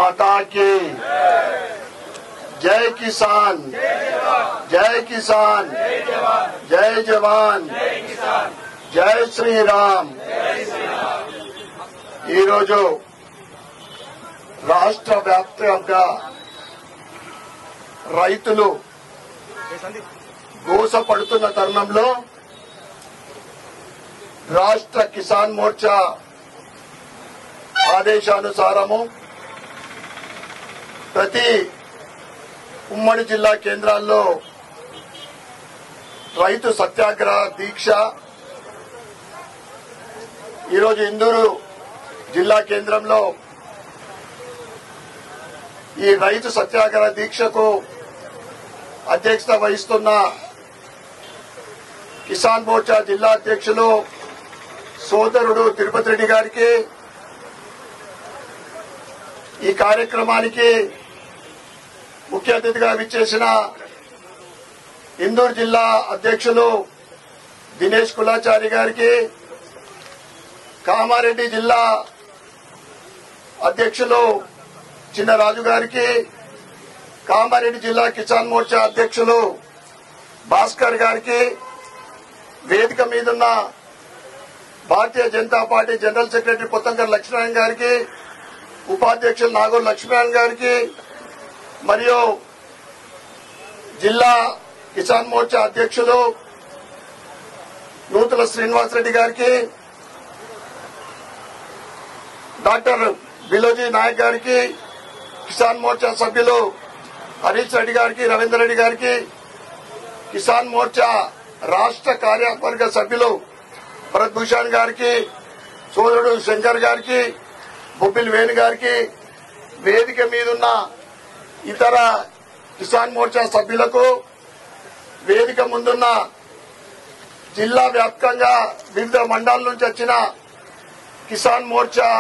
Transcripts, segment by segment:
माता की जय किसान जय किसान जय जवान जय श्रीराम। రాష్ట్ర వ్యాప్తంగా రైతులు గోసపడుతున్న తరుణంలో రాష్ట్ర కిసాన్ మోర్చా ఆదేశానుసారము ప్రతి ఉమ్మడి జిల్లా కేంద్రాల్లో రైతు సత్యాగ్రహ దీక్ష ఈరోజు ఇందూరు జిల్లా కేంద్రంలో ఈ రైతు సత్యాగ్రహ దీక్షకు అధ్యక్షత వహిస్తున్న కిసాన్ మోర్చా జిల్లా అధ్యక్షులు సోదరుడు తిరుపతి రెడ్డి గారికి, ఈ కార్యక్రమానికి ముఖ్య అతిథిగా విచ్చేసిన ఇందూరు జిల్లా అధ్యక్షులు దినేష్ కులాచారి గారికి, కామారెడ్డి జిల్లా అధ్యక్షులు చిన్నరాజు గారికి, కామారెడ్డి జిల్లా కిసాన్ మోర్చా అధ్యక్షులు భాస్కర్ గారికి, వేదిక మీదున్న భారతీయ జనతా పార్టీ జనరల్ సెక్రటరీ పొత్తంకర్ లక్ష్మీనారాయణ గారికి, ఉపాధ్యక్షులు నాగూర్ లక్ష్మీనారాయణ గారికి, మరియు జిల్లా కిసాన్ మోర్చా అధ్యక్షులు నూతుల శ్రీనివాసరెడ్డి గారికి, డాక్టర్ బిలోజీ నాయక్ గారికి, కిసాన్ మోర్చా సభ్యులు హరీష్ రెడ్డి గారికి, రవీందర్ రెడ్డి గారికి, కిసాన్ మోర్చా రాష్ట్ర కార్యవర్గ సభ్యులు భరత్ భూషణ్ గారికి, సోదరుడు శంకర్ గారికి, బొబ్బిలి వేణు గారికి, వేదిక మీదున్న ఇతర కిసాన్ మోర్చా సభ్యులకు, వేదిక ముందున్న జిల్లా వ్యాప్తంగా వివిధ మండలాల నుంచి వచ్చిన కిసాన్ మోర్చా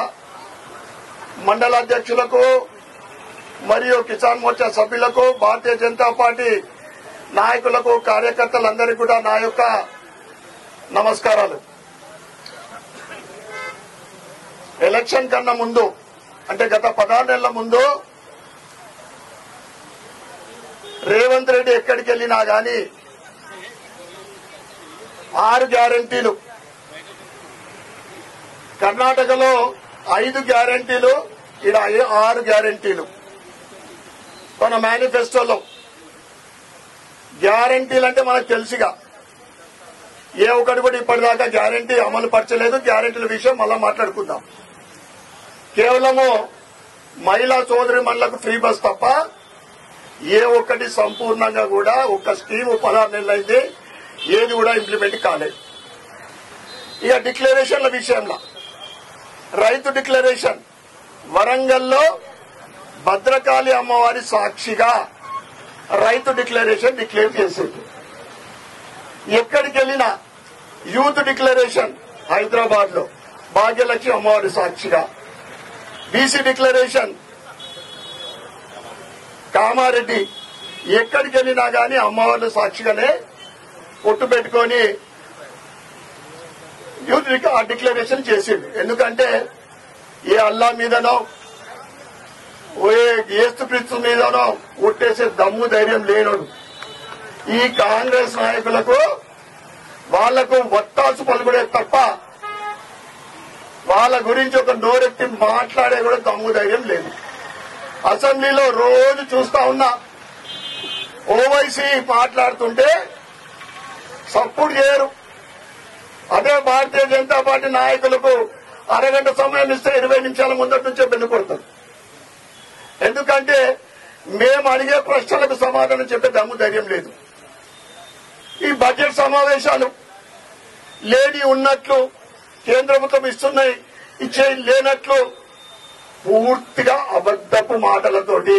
మండల అధ్యక్షులకు మరియు కిసాన్ మోర్చా సభ్యులకు, భారతీయ జనతా పార్టీ నాయకులకు, కార్యకర్తలందరికీ కూడా నా యొక్క నమస్కారాలు. ఎలక్షన్ కన్నా ముందు అంటే గత 16 నెలల ముందు రేవంత్ రెడ్డి ఎక్కడికి వెళ్లినా గాని 6 గ్యారంటీలు, కర్ణాటకలో 5 గ్యారంటీలు, ఇక్కడ 6 గ్యారంటీలు. మన మేనిఫెస్టోలో గ్యారంటీలు అంటే మనకు తెలుసుగా, ఏ ఒక్కటి కూడా ఇప్పటిదాకా గ్యారంటీ అమలు పరచలేదు. గ్యారంటీల విషయం మళ్ళా మాట్లాడుకుందాం. కేవలము మహిళా సోదరి మనులకు ఫ్రీ బస్ తప్ప ఏ ఒక్కటి సంపూర్ణంగా కూడా ఒక్క స్కీము 16 నెలలైంది, ఏది కూడా ఇంప్లిమెంట్ కాలేదు. ఇక డిక్లరేషన్ల విషయంలో రైతు డిక్లరేషన్ వరంగల్లో భద్రకాళి అమ్మవారి సాక్షిగా రైతు డిక్లరేషన్ డిక్లేర్ చేసేది. ఎక్కడికి వెళ్లినా యూత్ డిక్లరేషన్ హైదరాబాద్ లో భాగ్యలక్ష్మి అమ్మవారి సాక్షిగా, బీసీ డిక్లరేషన్ కామారెడ్డి, ఎక్కడికి వెళ్లినా గానీ అమ్మవారి సాక్షిగానే పొట్టు పెట్టుకుని యూత్ డిక్లరేషన్ చేసింది. ఎందుకంటే ఏ అల్లా మీదనో ఏ యేసుక్రీస్తు మీదనో కొట్టేసే దమ్ము ధైర్యం లేనోడు ఈ కాంగ్రెస్ నాయకులకు, వాళ్లకు వత్తాసు పలుకుడే తప్ప వాళ్ళ గురించి ఒక నోరెత్తి మాట్లాడే కూడా దమ్ము ధైర్యం లేదు. అసెంబ్లీలో రోజు చూస్తా ఉన్నా ఓవైసీ మాట్లాడుతుంటే సపోర్ట్ చేయరు. అదే భారతీయ జనతా పార్టీ నాయకులకు అరగంట సమయం ఇస్తే 20 నిమిషాల ముందటి నుంచే బెన్ను కొడతారు. ఎందుకంటే మేము అడిగే ప్రశ్నలకు సమాధానం చెప్పే దమ్ము ధైర్యం లేదు. ఈ బడ్జెట్ సమావేశాలు లేని ఉన్నట్లు, కేంద్ర ప్రభుత్వం ఇస్తున్నాయి ఇచ్చే లేనట్లు పూర్తిగా అబద్దపు మాటలతోటి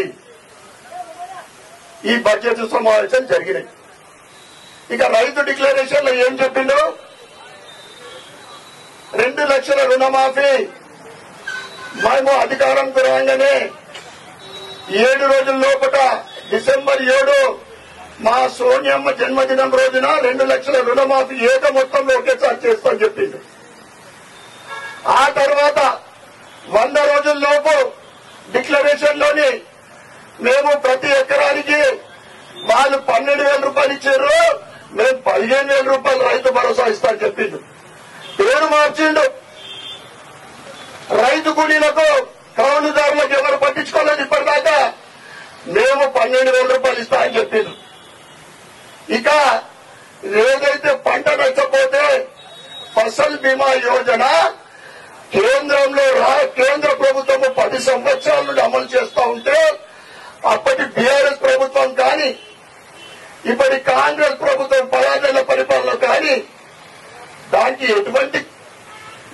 ఈ బడ్జెట్ సమావేశాలు జరిగినాయి. ఇక రైతు డిక్లరేషన్ లో ఏం చెప్పిండు? 2 లక్షల రుణమాఫీ మేము అధికారంకు రాగానే 7 రోజుల లోపల డిసెంబర్ 7 మా సోనియమ్మ జన్మదినం రోజున 2 లక్షల రుణమాఫీ ఏక మొత్తంలో ఒకేసారి చేస్తామని చెప్పింది. ఆ తర్వాత 100 రోజుల్లోపు డిక్లరేషన్ లోని మేము ప్రతి ఎకరానికి వాళ్ళు 12,000 రూపాయలు ఇచ్చారు, మేము 15,000 రూపాయలు రైతు భరోసా ఇస్తామని చెప్పిండు. పేరు మార్చిండు. రైతు కూలీలకు కౌలుదారులకు ఎవరు పట్టించుకోలేదు ఇప్పటిదాకా. మేము 12,000 రూపాయలు ఇస్తామని చెప్పిండు. ఇక ఏదైతే పంట నష్టపోతే ఫసల్ బీమా యోజన కేంద్రంలో కేంద్ర ప్రభుత్వం 10 సంవత్సరాల నుండి అమలు చేస్తూ ఉంటే అప్పటి బీఆర్ఎస్ ప్రభుత్వం కానీ ఇప్పటి కాంగ్రెస్ ప్రభుత్వం 16 నెలల పరిపాలన కానీ దానికి ఎటువంటి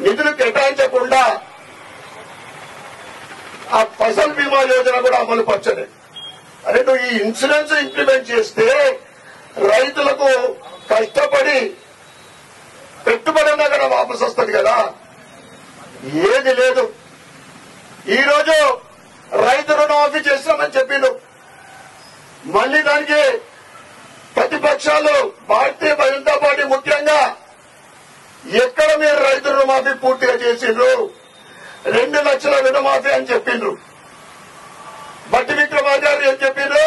నిధులు కేటాయించకుండా ఆ ఫసల్ బీమా యోజన కూడా అమలు పరచలేదు. అరే నువ్వు ఈ ఇన్సూరెన్స్ ఇంప్లిమెంట్ చేస్తే రైతులకు కష్టపడి పెట్టుబడి ఉన్నా కదా వాపసు వస్తుంది కదా. ఏది లేదు. ఈరోజు రైతు రుణమాఫీ చేస్తామని చెప్పిండు. మళ్లీ దానికి ప్రతిపక్షాలు భారతీయ జనతా పార్టీ ముఖ్యంగా ఎక్కడ మీరు రైతు రుణమాఫీ పూర్తిగా చేసిండ్రు? 2 లక్షల రుణమాఫీ అని చెప్పిండ్రు. బట్టి విక్రమార్క గారు ఏం చెప్పిండ్రు?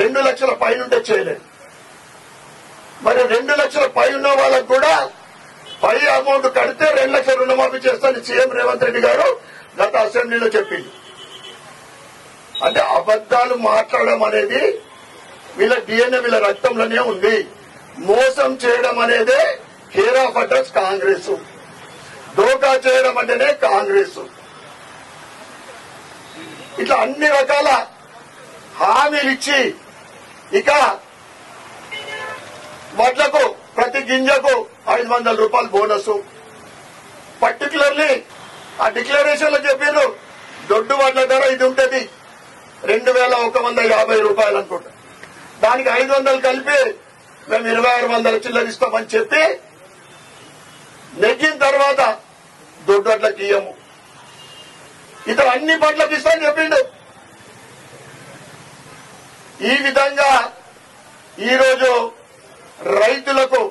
2 లక్షల పైనుంటే చేయలేదు. మరి 2 లక్షల పై ఉన్న వాళ్ళకు కూడా పై అమౌంట్ కడితే 2 లక్షల రుణమాఫీ చేస్తానని సీఎం రేవంత్ రెడ్డి గారు గత అసెంబ్లీలో చెప్పింది. అంటే అబద్దాలు మాట్లాడడం అనేది వీళ్ళ డిఎన్ఏ వీళ్ళ రక్తంలోనే ఉంది. మోసం చేయడం అనేది కేర్ ఆఫ్ అడ్రస్ కాంగ్రెస్. దోకా చేయడం అంటేనే కాంగ్రెస్. ఇట్లా అన్ని రకాల హామీలు ఇచ్చి ఇక వడ్లకు ప్రతి గింజకు 500 రూపాయలు బోనస్. పర్టికులర్లీ ఆ డిక్లరేషన్ లో చెప్పారు దొడ్డు వడ్ల ధర ఇది ఉంటుంది 2,150 రూపాయలు అనుకుంటా. దానికి 500 కలిపి మేము 2,600 చిల్లరిస్తామని చెప్పి నెగ్గిన తర్వాత దొడ్డు వడ్లకి ఇయ్యము, ఇతర అన్ని పంటలకు ఇస్తామని చెప్పిండు. ఈ విధంగా ఈరోజు రైతులకు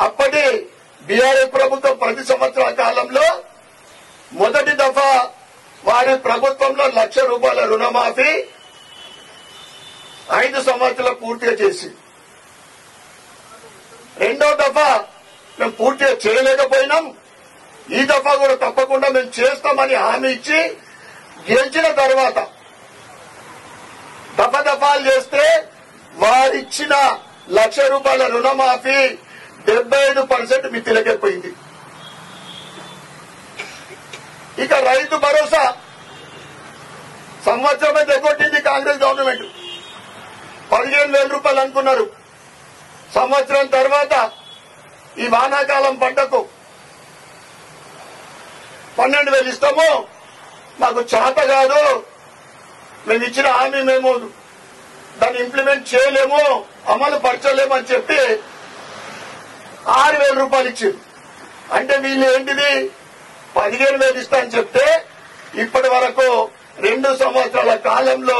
అప్పటి బీఆర్ఎస్ ప్రభుత్వం 10 సంవత్సరాల కాలంలో మొదటి దఫా వారి ప్రభుత్వంలో 1,00,000 రూపాయల రుణమాఫీ 5 సంవత్సరాలు పూర్తిగా చేసి, రెండో దఫా మేము పూర్తిగా చేయలేకపోయినాం, ఈ దఫా కూడా తప్పకుండా మేము చేస్తామని హామీ ఇచ్చి గెలిచిన తర్వాత దఫాలు చేస్తే వారిచ్చిన 1,00,000 రూపాయల రుణమాఫీ 75% మితిలకెళ్ళిపోయింది. ఇక రైతు భరోసా సంవత్సరమే తెగొట్టింది కాంగ్రెస్ గవర్నమెంట్. 15,000 రూపాయలు అనుకున్నారు. సంవత్సరం తర్వాత ఈ వానాకాలం పంటకు 12,000 ఇస్తాము, మాకు చేత కాదు, మేము ఇచ్చిన హామీ మేము దాన్ని ఇంప్లిమెంట్ చేయలేము, అమలు పరచలేము అని చెప్పి 6,000 రూపాయలు ఇచ్చింది. అంటే వీళ్ళు ఏంటిది 15,000 ఇస్తా అని చెప్తే ఇప్పటి వరకు 2 సంవత్సరాల కాలంలో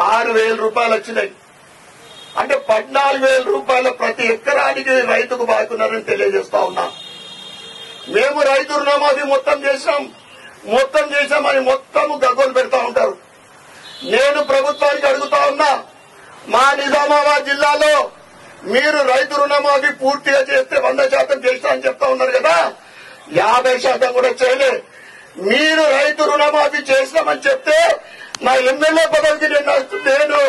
6,000 రూపాయలు వచ్చినాయి. అంటే 14,000 రూపాయలు ప్రతి ఎకరానికి రైతుకు బాగున్నారని తెలియజేస్తా ఉన్నా. మేము రైతు రుణమాఫీ మొత్తం చేశామని మొత్తం గగ్గోలు పెడతా ఉంటారు. నేను ప్రభుత్వానికి అడుగుతా ఉన్నా, మా నిజామాబాద్ జిల్లాలో మీరు రైతు రుణమాఫీ పూర్తిగా చేస్తే 100% చేస్తామని చెప్తా ఉన్నారు కదా, 50% కూడా చేయలే. మీరు రైతు రుణమాఫీ చేస్తామని చెప్తే నా ఎమ్మెల్యే పదవికి నేను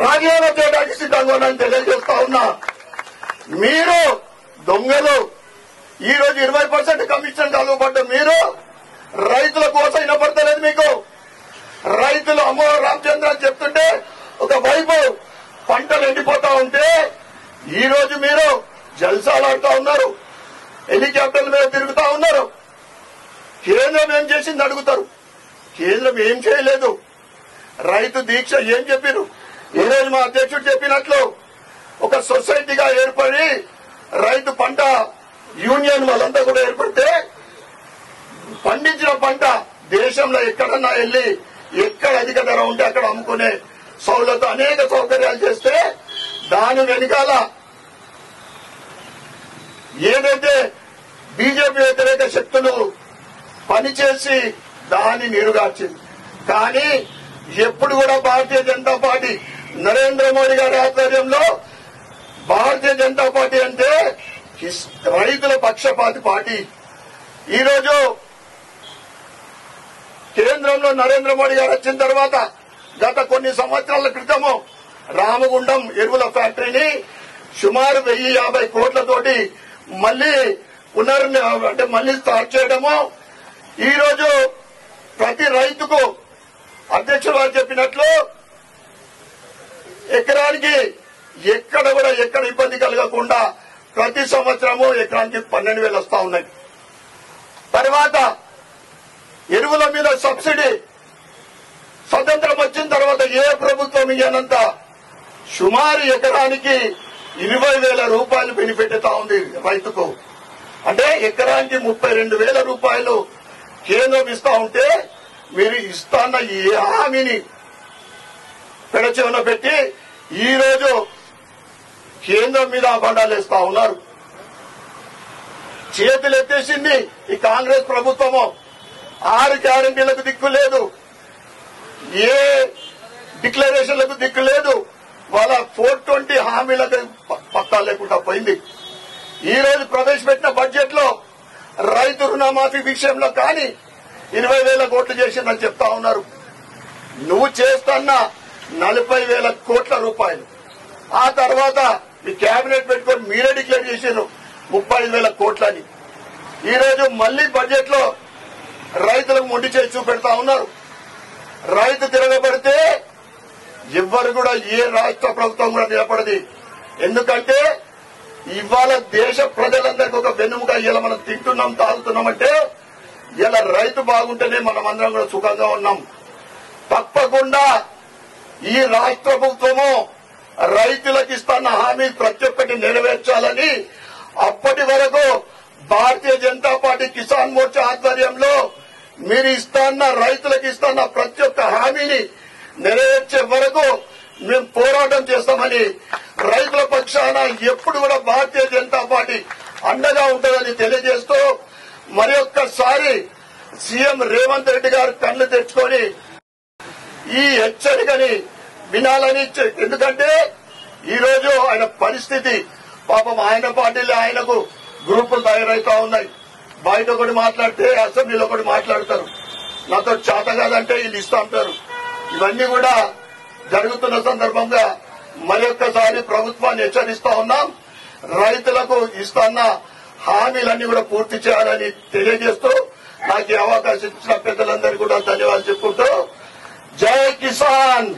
రాజీనామా చేయడానికి సిద్ధంగా ఉన్నానని తెలియజేస్తా ఉన్నా. మీరు దొంగలు. ఈ రోజు 20% కమిషన్ కలువబడ్డ మీరు రైతుల కోసం వినపడతలేదు. మీకు రైతులు అమ్మో రామచంద్ర అని చెప్తుంటే ఒకవైపు పంటలు ఎండిపోతా ఉంటే ఈ రోజు మీరు జల్సాలు ఆడుతా ఉన్నారు, హెలికాప్టర్ల మీద తిరుగుతా ఉన్నారు. కేంద్రం ఏం చేసింది అడుగుతారు. కేంద్రం ఏం చేయలేదు. రైతు దీక్ష ఏం చెప్పారు? ఈ రోజు మా అధ్యక్షుడు చెప్పినట్లు ఒక సొసైటీగా ఏర్పడి రైతు పంట యూనియన్ వాళ్ళంతా కూడా ఏర్పడితే పండించిన పంట దేశంలో ఎక్కడన్నా వెళ్లి ఎక్కడ అధిక ధర ఉంటే అక్కడ అమ్ముకునే సౌలతో అనేక సౌకర్యాలు చేస్తే దాని వెనుకాల ఏదైతే బీజేపీ వ్యతిరేక శక్తులు పనిచేసి దాన్ని నీరుగార్చింది. కానీ ఎప్పుడు కూడా భారతీయ జనతా పార్టీ నరేంద్ర మోడీ గారి ఆధ్వర్యంలో భారతీయ జనతా పార్టీ అంటే రైతుల పక్షపాతి పార్టీ. ఈరోజు కేంద్రంలో నరేంద్ర మోడీ గారు వచ్చిన తర్వాత గత కొన్ని సంవత్సరాల క్రితము రామగుండం ఎరువుల ఫ్యాక్టరీని సుమారు 1050 కోట్లతోటి మళ్లీ మళ్లీ స్టార్ట్ చేయడము. ఈరోజు ప్రతి రైతుకు అధ్యక్షులు వారు చెప్పినట్లు ఎకరానికి ఎక్కడ ఇబ్బంది కలగకుండా ప్రతి సంవత్సరము ఎకరానికి 12,000 వస్తా ఉన్నాయి. తర్వాత ఎరువుల మీద సబ్సిడీ స్వతంత్రం వచ్చిన తర్వాత ఏ ప్రభుత్వం ఇయ్యనంత సుమారు ఎకరానికి 20,000 రూపాయలు బెనిఫిట్ అవుతా ఉంది రైతుకు. అంటే ఎకరానికి 32,000 రూపాయలు కేంద్రం ఇస్తా ఉంటే మీరు ఇస్తాన్న ఈ హామీని పెడచెవిన పెట్టి ఈ రోజు కేంద్రం మీద అబండాలు వేస్తా ఉన్నారు. చేతులు ఎత్తేసింది ఈ కాంగ్రెస్ ప్రభుత్వము. 6 గ్యారంటీలకు దిక్కు లేదు, ఏ డిక్లరేషన్లకు దిక్కు లేదు, వాళ్ళ 420 హామీలకు పత్తా లేకుండా పోయింది. ఈ రోజు ప్రవేశపెట్టిన బడ్జెట్ లో రైతు రుణమాఫీ విషయంలో కానీ 20,000 కోట్లు చేసిందని చెప్తా ఉన్నారు. నువ్వు చేస్తున్న 40,000 కోట్ల రూపాయలు. ఆ తర్వాత మీ కేబినెట్ పెట్టుకొని మీరే డిక్లేర్ చేశారు 35,000 కోట్లని. ఈ రోజు మళ్లీ బడ్జెట్ లో రైతులకు మొండి చేసి చూపెడతా ఉన్నారు. రైతు తిరగబడితే ఎవ్వరు కూడా ఏ రాష్ట్ర ప్రభుత్వం కూడా నిలబడది. ఎందుకంటే ఇవాళ దేశ ప్రజలందరికీ ఒక వెన్నుముక ఇలా మనం తింటున్నాం తాగుతున్నామంటే ఇలా రైతు బాగుంటేనే మనం అందరం కూడా సుఖంగా ఉన్నాం. తప్పకుండా ఈ రాష్ట్ర ప్రభుత్వము రైతులకు ఇస్తున్న హామీ ప్రతి ఒక్కటి నెరవేర్చాలని అప్పటి వరకు భారతీయ జనతా పార్టీ కిసాన్ మోర్చా ఆధ్వర్యంలో మీరు ఇస్తున్న రైతులకు ఇస్తున్న ప్రతి ఒక్క హామీని నెరవేర్చే వరకు మేము పోరాటం చేస్తామని రైతుల పక్షాన ఎప్పుడు కూడా భారతీయ జనతా పార్టీ అండగా ఉంటుందని తెలియజేస్తూ మరి ఒక్కసారి సీఎం రేవంత్ రెడ్డి గారు కళ్లు తెచ్చుకొని ఈ హెచ్చరికని వినాలని. ఎందుకంటే ఈ రోజు ఆయన పరిస్థితి పాపం ఆయన పార్టీలో ఆయనకు గ్రూపులు తయారవుతా ఉన్నాయి. బయట ఒకటి మాట్లాడితే అసెంబ్లీలో ఒకటి మాట్లాడతారు. నాతో చేత కాదంటే వీళ్ళు ఇస్తా ఉంటారు. ఇవన్నీ కూడా జరుగుతున్న సందర్భంగా మరి ఒక్కసారి ప్రభుత్వాన్ని హెచ్చరిస్తా ఉన్నాం. రైతులకు ఇస్తున్న హామీలన్నీ కూడా పూర్తి చేయాలని తెలియజేస్తూ నాకు అవకాశం ఇచ్చిన పెద్దలందరికీ కూడా ధన్యవాదాలు చెప్పుకుంటూ జై కిసాన్.